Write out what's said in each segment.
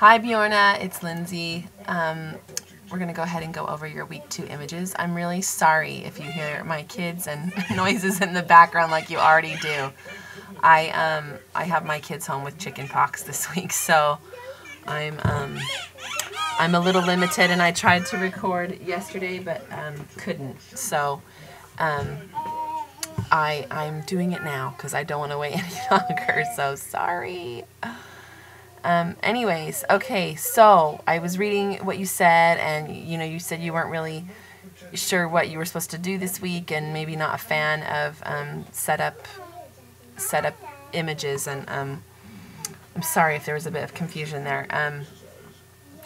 Hi Bjorna, it's Lindsay. We're going to go ahead and go over your week 2 images. I'm really sorry if you hear my kids and noises in the background like you already do. I have my kids home with chicken pox this week, so I'm a little limited, and I tried to record yesterday but couldn't. So I'm doing it now because I don't want to wait any longer, so sorry. Anyways, okay, so I was reading what you said, and you said you weren't really sure what you were supposed to do this week, and maybe not a fan of set up images, and I'm sorry if there was a bit of confusion there.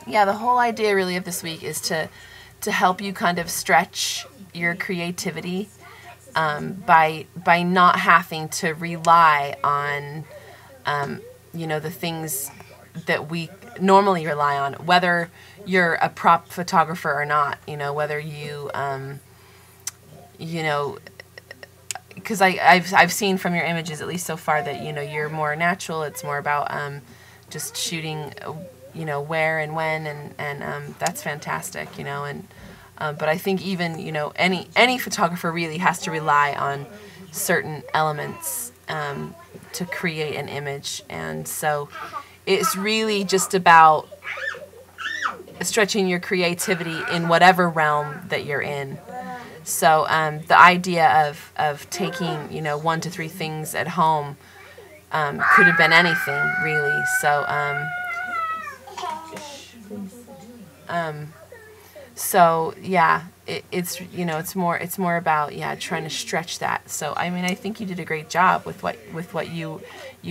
Yeah, the whole idea really of this week is to help you kind of stretch your creativity by not having to rely on the things that we normally rely on, whether you're a prop photographer or not, whether you because I've seen from your images, at least so far, that you're more natural. It's more about just shooting where and when, and that's fantastic, but I think even any photographer really has to rely on certain elements to create an image, and so it's really just about stretching your creativity in whatever realm that you're in. So the idea of taking 1 to 3 things at home could have been anything really. So yeah, it's more about trying to stretch that. So I mean, I think you did a great job with what you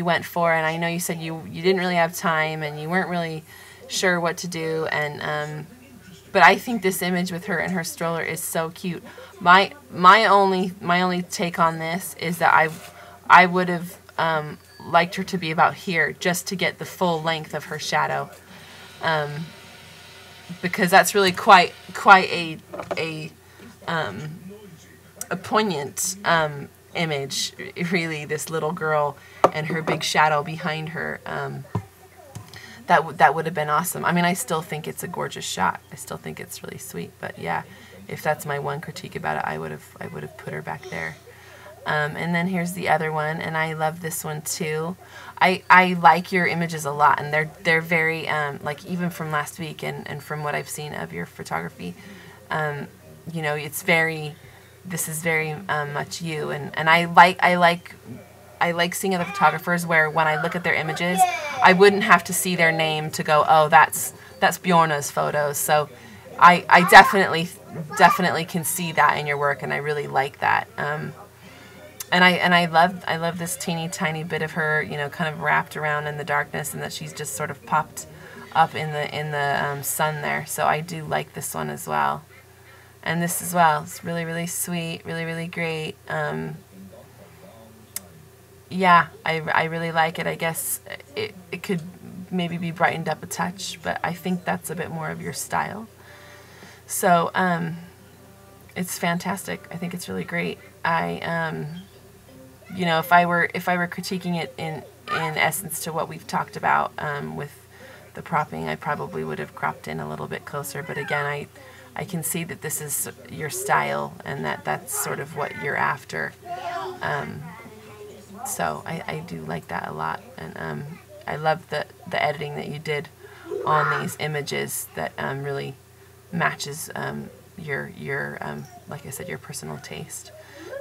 went for, and I know you said you didn't really have time and you weren't really sure what to do, and but I think this image with her and her stroller is so cute. My only take on this is that I would have liked her to be about here, just to get the full length of her shadow. Because that's really quite a poignant image, really, this little girl and her big shadow behind her. That would have been awesome. I mean, I still think it's a gorgeous shot. I still think it's really sweet. But yeah, if that's my one critique about it, I would have put her back there. And then here's the other one, and I love this one too. I like your images a lot, and they're very like, even from last week and from what I've seen of your photography, this is very much you, and I like seeing other photographers where when I look at their images, I wouldn't have to see their name to go, oh, that's Bjorna's photos. So I definitely can see that in your work, and I really like that. And I love this teeny tiny bit of her, kind of wrapped around in the darkness, and that she's just sort of popped up in the sun there. So I do like this one as well, and this as well. It's really sweet, really great. Yeah, I really like it. I guess it could maybe be brightened up a touch, but I think that's a bit more of your style. So it's fantastic. I think it's really great. If I were critiquing it in essence to what we've talked about with the propping, I probably would have cropped in a little bit closer. But again, I can see that this is your style, and that's sort of what you're after. So I do like that a lot, and I love the editing that you did on these images that really matches your like I said, your personal taste.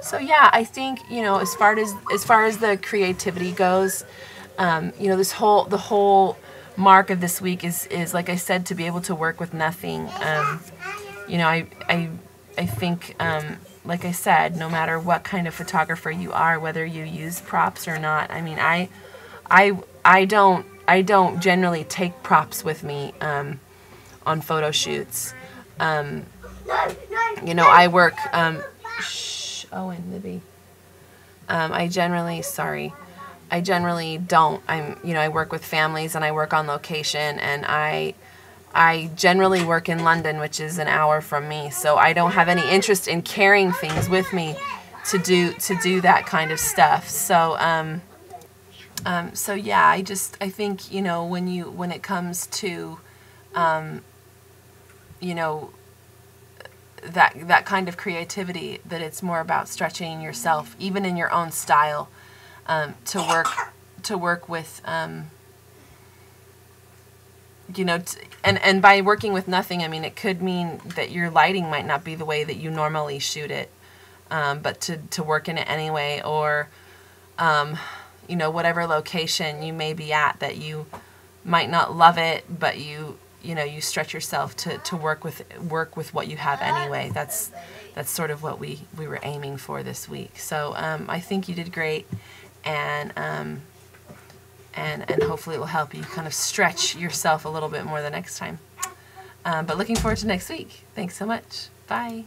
So yeah, I think as far as the creativity goes, the whole mark of this week is like I said, to be able to work with nothing. I think like I said, no matter what kind of photographer you are, whether you use props or not. I mean, I don't generally take props with me on photo shoots. I work. Owen, Libby. I generally don't. I work with families, and I work on location, and I generally work in London, which is an hour from me, so I don't have any interest in carrying things with me to do that kind of stuff. So So yeah, I think, you know, when it comes to, you know, that kind of creativity, that it's more about stretching yourself, even in your own style, to work with, you know, and by working with nothing, I mean, it could mean that your lighting might not be the way that you normally shoot it, but to work in it anyway, or, you know, whatever location you may be at that you might not love it, but you know, you stretch yourself to work with what you have anyway. That's sort of what we were aiming for this week. So I think you did great, and hopefully it will help you kind of stretch yourself a little bit more the next time. But looking forward to next week. Thanks so much. Bye.